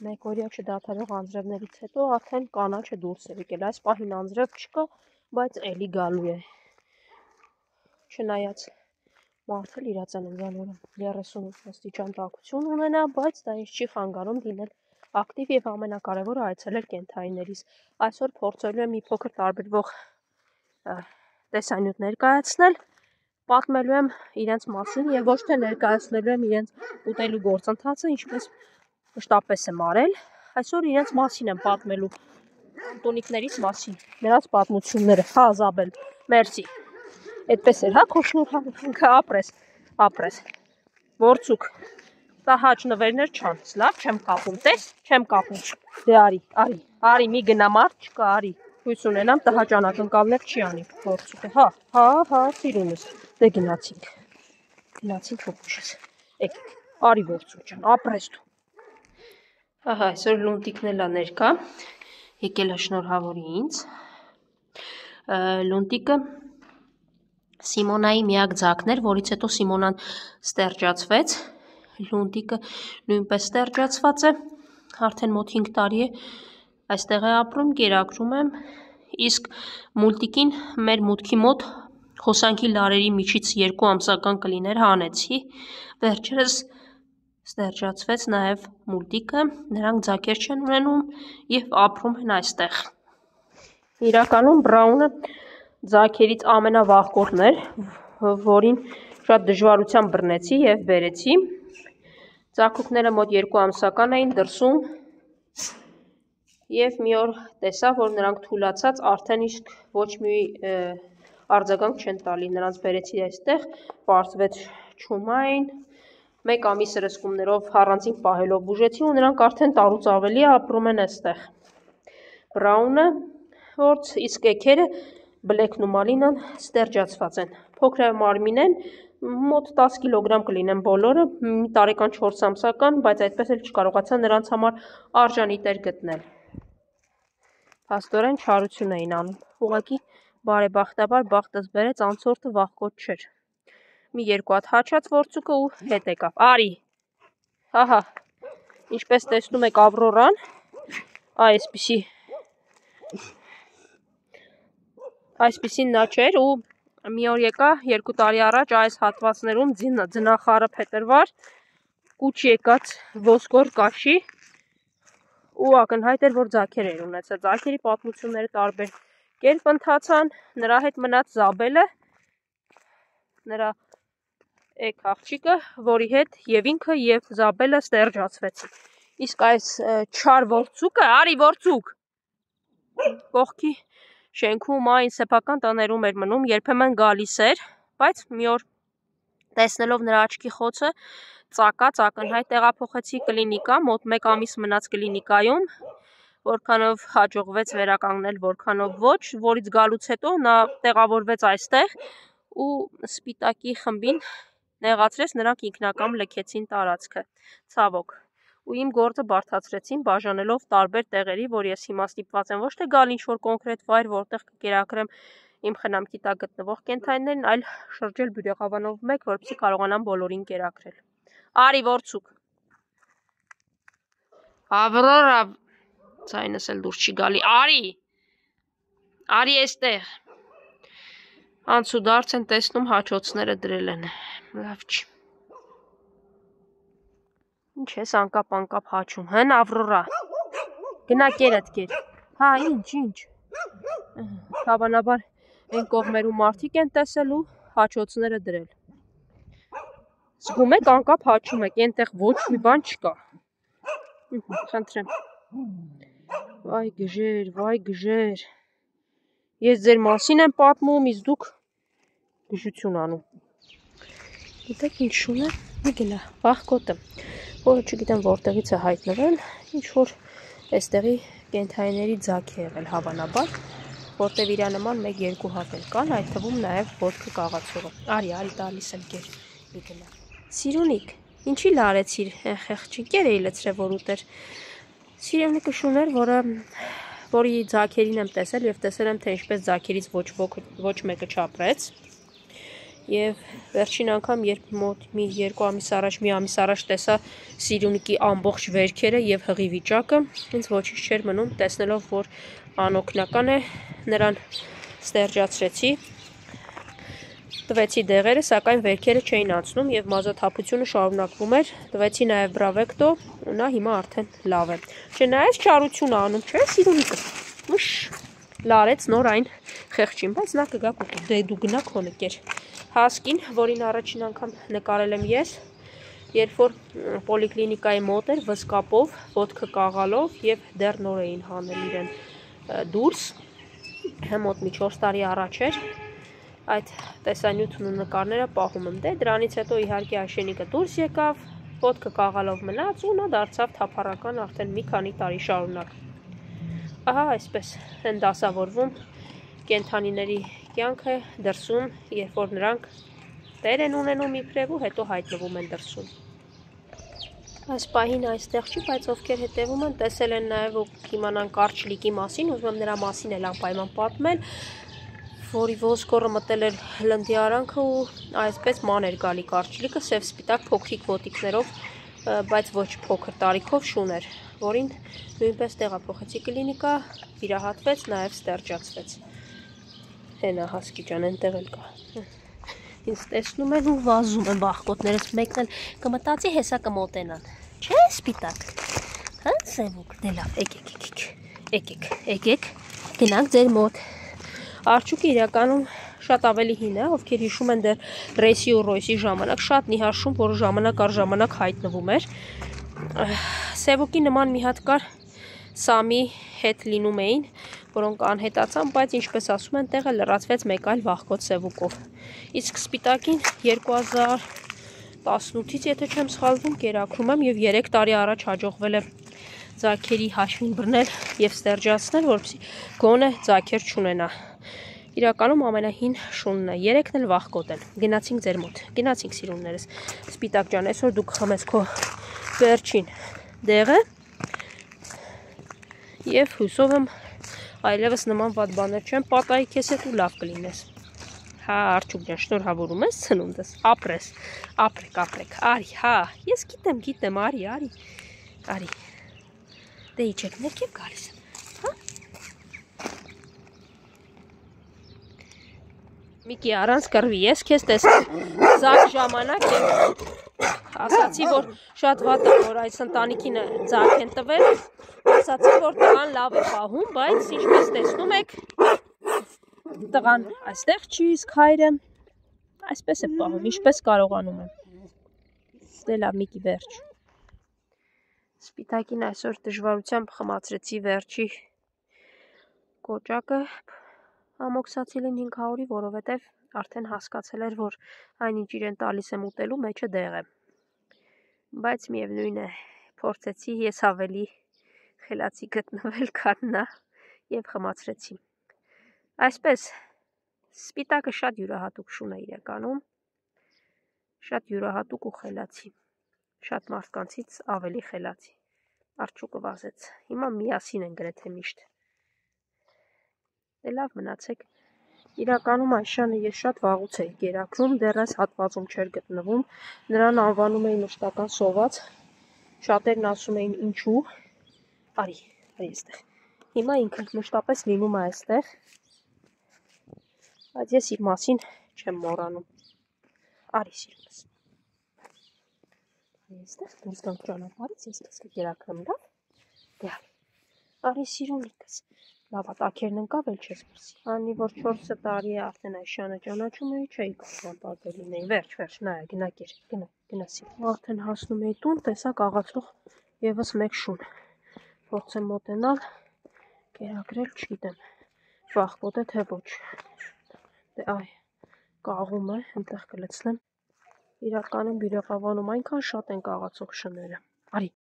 Մեկ օրյա չդադարող անձրևներից հետո արդեն կանաչը դուրս է եկել, այս պահին անձրև չկա, բայց էլի գալու է, չնայած մարդը իրացանության օրը 38 աստիճան տաքություն ունենա, բայց դա ինձ չի խանգարում լինել ակտիվ և ամենակարևորը այցելել կենդանիներիս, այսօր փորձելու եմ մի փոքր տարբերվող տեսանյութ ներկայացնել, պատմելու եմ իրենց մասին և ոչ թե ներկայացնելու եմ իրենց ուտելու գործընթացը, ինչպես մշտապես եմ արել, այսօր իրենց մասին եմ պատմելու, տունիկներից մասին, նրանց պատմությունները, հա Զաբել, մերսի, այդպես էր, հա քո շնորհավորանքը, ապրես, որցուկ, տա հաճ նվերներ չանես, լավ չեմ կապում, տես, չեմ կապում, դե արի, մի գնա մարդ չկա, արի, հույս ունենամ տհաճ անակնկալներ չի անի, որցուկը, հա, սիրունս, դե գնացինք ոպուշս, արի որցուկ ջան, ապրես դու, ահա այսօր լունտիկն էլա ներկա, եկել է շնորհավորի ինձ, լունտիկը Սիմոնայի միակ ձակն էր, որից հետո Սիմոնան ստերջացվեց, լունտիկը նույնպես ստերջացված է, արդեն մոտ 5 տարի է այստեղ է ապրում, կերակրում եմ, իսկ մուլտիկին մեր մուտքի մոտ հոսանքի լարերի միջից 2 ամսական կլիներ հանեցի, վերջերս ստերջացվեց նաև մուլտիկը, նրանք ձակեր չեն ունենում և ապրում են այստեղ։ Իրականում Բրաունը ձակերից ամենավախկորն էր, որին շատ դժվարությամբ բռնեցի և բերեցի, ձակուկները մոտ 2 ամսական էին դրսում և մի օր տեսա, որ նրանք թուլացած արդեն իսկ ոչ մի արձագանք չեն տալի, նրանց բերեցի այստեղ, պարզվեց չումա էին, 1 ամիս հրսկումներով առանձին պահելով բուժեցի ու նրանք արդեն տարուց ավելի ապրում են այստեղ։ Բրաունը որց, իսկ էգերը բլեքն ու մալինան ստերջացված են, փոքր մարմին են, մոտ 10 կիլոգրամ կլինեն բոլորը, մի տարեկան 4 ամսական, բայց այդպես էլ չկարողացա նրանց համար արժանի տեր գտնել։ Փաստորեն չարություն էին անում, ուղղակի բարեբախտաբար բախտս բերեց անցորդը վախկոտ չէր։ Մի 2 հատ հաչած որցուկը ու հետ եկավ, արի, հահա, ինչպես տեսնում եք Ավրորան, այսպիսին նա չէր ու մի օր եկա 2 տարի առաջ այս հատվածներում ձնախառը փետրվար, կուչ եկած ոսկոր կաշի ու ակնհայտ էր, որ ձակեր էր ունեցել, ձակերի պատմությունները տարբեր կերպ ընթացան, նրա հետ մնաց Զաբելը, նրա էգ աղջիկը, որի հետ և ինքը և Զաբելը ստերջացվեցին, իսկ այս չար որցուկը, արի որցուկ, կողքի շենքում այն սեփական տներում էր մնում, երբեմն գալիս էր, բայց մի օր տեսնելով նրա աչքի խոցը, ծակած ակնհայտ տեղափոխեցի կլինիկա, մոտ 1 ամիս մնաց կլինիկայում, որքանով հաջողվեց վերականգնել, որքանով ոչ, որից գալուց հետո նա տեղավորվեց այստեղ ու սպիտակի խմբին նեղացրեց, նրանք ինքնակամ լքեցին տարածքը, ցավոք, ու իմ գործը բարդացրեցին, բաժանելով տարբեր տեղերի, որ ես հիմա ստիպված եմ ոչ թե գալ ինչ-որ կոնկրետ վայր, որտեղ կկերակրեմ իմ խնամքի տակ գտնվող կենդանիներին, այլ շրջել բյուրեղավանով մեկ, որպեսզի կարողանամ բոլորին կերակրել։ Արի որցուկ։ Ավրորա, ձայնս էլ դուրս չի գալի, արի էստեղ։ Անցուդարձ են տեսնում, հաչոցները դրել են, լավ չի։ Ինչ ես անկապ հաչում, հն Ավրորա, գնա կերդ կեր, հա ինչ, հավանաբար են կողմերում մարդիկ են տեսել ու հաչոցները դրել։ Զգում եք անկապ հաչում եք, ենտեղ ոչ մի բան չկա, խնդրեմ, վայ գժեր, ես ձեր մասին եմ պատմում, իսկ դուք գժություն անում։ Գիտեք ինչ շուն է, մի գնա, վախկոտը, որը չգիտեմ որտեղից է հայտնվել, ինչ-որ այստեղի կենդանիների ձակ է եղել հավանաբար, որտև իրա նման 1-2 հատ էլ կան, այդ թվում նաև ոտքը կաղացողը։ Արի տալիս եմ կեր, մի գնա։ Սիրունիկ, ինչի լարեցիր, խեղճիկեր էի լցրել, որ ուտեր։ Սիրունիկը շուն էր, որի ձակերին եմ տեսել և տեսել եմ, թե ինչպես ձակերից ոչ մեկը չապրեց։ Եվ վերջին անգամ, երբ մոտ մի 2 ամիս առաջ, մի ամիս առաջ տեսա սիրունիկի ամբողջ վերքերը եւ հղի վիճակը, ինձ ոչինչ չէր մնում, տեսնելով, որ անօգնական է, նրան ստերջացրեցի, տվեցի դեղերը, սակայն վերքերը չէին անցնում եւ մազաթափությունը շարունակվում էր, տվեցի նաեւ բրավեկտո, ու նա հիմա արդեն լավ է։ Չնայած չարություն անում, չէ, սիրունիկը։ Ուշ, լարեց նոր այն խեղճին, բայց նա կգա կուտի, դե դու գնա քո նկեր։ Հասկին, որին առաջին անգամ նկարել եմ ես, երբ որ պոլիկլինիկայի մոտ էր, վսկապով, ոտքը կաղալով եւ դեռ նոր էին հանել իրեն դուրս, մոտ մի 4 տարի առաջ էր, այդ տեսանյութն ու նկարները պահում եմ, դե դրանից հետո իհարկե Այշենիկը դուրս եկավ, ոտքը կաղալով մնաց ու նա դարձավ թափառական արդեն մի քանի տարի շարունակ։ Ահա այսպես են դասավորվում կենդանիների կյանքը դրսում, երբ որ նրանք տեր են ունենում իբրև ու հետո հայտնվում են դրսում։ Այս պահին այստեղ չի, բայց ովքեր հետևում են, տեսել են նաև ու կիմանան կարճլիկի մասին, ուզում եմ նրա մասին էլ անպայման պատմել, որի ոսկորը մտել էր լնդի արանքը ու այսպես ման էր գալի կարճլիկը, սև սպիտակ փոքրիկ ոտիկներով, բայց ոչ փոքր տարիքով շուն էր, որին նույնպես տեղափոխեցի կլինիկա, վիրահատվեց, նաև ստերջացվեց։ Հենա հասկի ջան, այնտեղ էլ կա։ Ինձ տեսնում են ու վազում են բախկոտներս, մեկն էլ կմտածի հեսա կմոտենան։ Չէ, սպիտակ։ Հա, սևուկ, դե լավ, եկեք, գնանք ձեր մոտ։ Արջուկը իրականում շատ ավելի հին է, ովքեր հիշում են դեռ ռեյսի ու ռոյսի ժամանակ, շատ նիհարշում, որը ժամանակ առ ժամանակ հայտնվում էր։ Սևուկի նման մի հատ կար, Սամի հետ լինում էին, որոնք անհետացան, բայց ինչպես ասում են, տեղը լրացվեց մեկ այլ վախկոտ սևուկով։ Իսկ սպիտակին 2018-ից, եթե չեմ սխալվում, կերակրում եմ եւ 3 տարի առաջ հաջողվել է ձագերի հաշվին բռնել եւ ստերջացնել, որպեսզի գոնե ձագեր չունենա։ Իրականում ամենահին շունն է, 3-ն էլ վախկոտ են։ Գնացինք ձեր մոտ, գնացինք սիրուններս։ Սպիտակ ջան, այսօր դու կխմես քո վերջին դեղը եւ հուսով եմ այլևս նման վատ բաներ չեմ պատահի քեզ հետ ու լավ կլինես։ Հա, Արջուկ ջան, շնորհավորում ես ցնունդս, ապրես, ապրեք, արի, հա, ես գիտեմ, արի, դե իջեք, ներքև գալիս եմ, հա։ Միկի, առանց կռվի, ես քեզ տեսնում, ձակ ժամանակ եմ, ասացի, որ շատ վատ է, որ այս ընտանիքին ձակ են տվել, ասացի, որ տղան լավ է պահում, բայց ինչպես տեսնում եք, տղան այստեղ չի, իսկ հայրը այսպես է պահում, ինչպես կարողանում եմ։ Դե լավ, Միկի, վերջ։ Սպիտակին այսօր դժվարությամբ խմացրեցի վերջի կոճակը ամոքսացիլին 500-ի, որովհետև արդեն հասկացել էր, որ այնինչ իրեն տալիս եմ ուտելու մեջը դեղ է։ Բայց միևնույն է, փորձեցի ես ավելի խելացի գտնվել, քան նա եւ խմացրեցի։ Այսպես սպիտակը շատ յուրահատուկ շուն է իրականում, շատ յուրահատուկ ու խելացի, շատ մարդկանցից ավելի խելացի, Արջուկը վազեց, հիմա միասին են գրեթե միշտ, դե լավ մնացեք, իրականում Այշանը ես շատ վաղուց էի կերակրում, դեռ այս հատվածում չէր գտնվում, նրան անվանում էին մշտական սոված, շատերն ասում էին ինչու, արի այստեղ, հիմա ինքը մշտապես լինում է այստեղ, բայց ես իր մասին չեմ մոռանում, արի սիրունս, այստեղ դուրս գանք ճանապարհից, ես քեզ կերակրեմ, լավ, դե արի սիրունիկս, լավ ատաքերն ընկավ, էլ չես մրսի, անի որ 4 տարի է արդեն Այշանը ճանաչում էի, չէի կարող պատել լինեի, վերջ, նայ, գնա կեր, գնա սիրուն, արդեն հասնում էի տուն, տեսակ աղացող եւս մեկ շուն, փորձեմ մոտենալ, կերակրել, չգիտեմ, վախկոտ է թե ոչ, դե այ, կաղում է, այնտեղ կլցնեմ, իրականում բյուրեղավանում այնքան շատ են կաղացող շները, արի,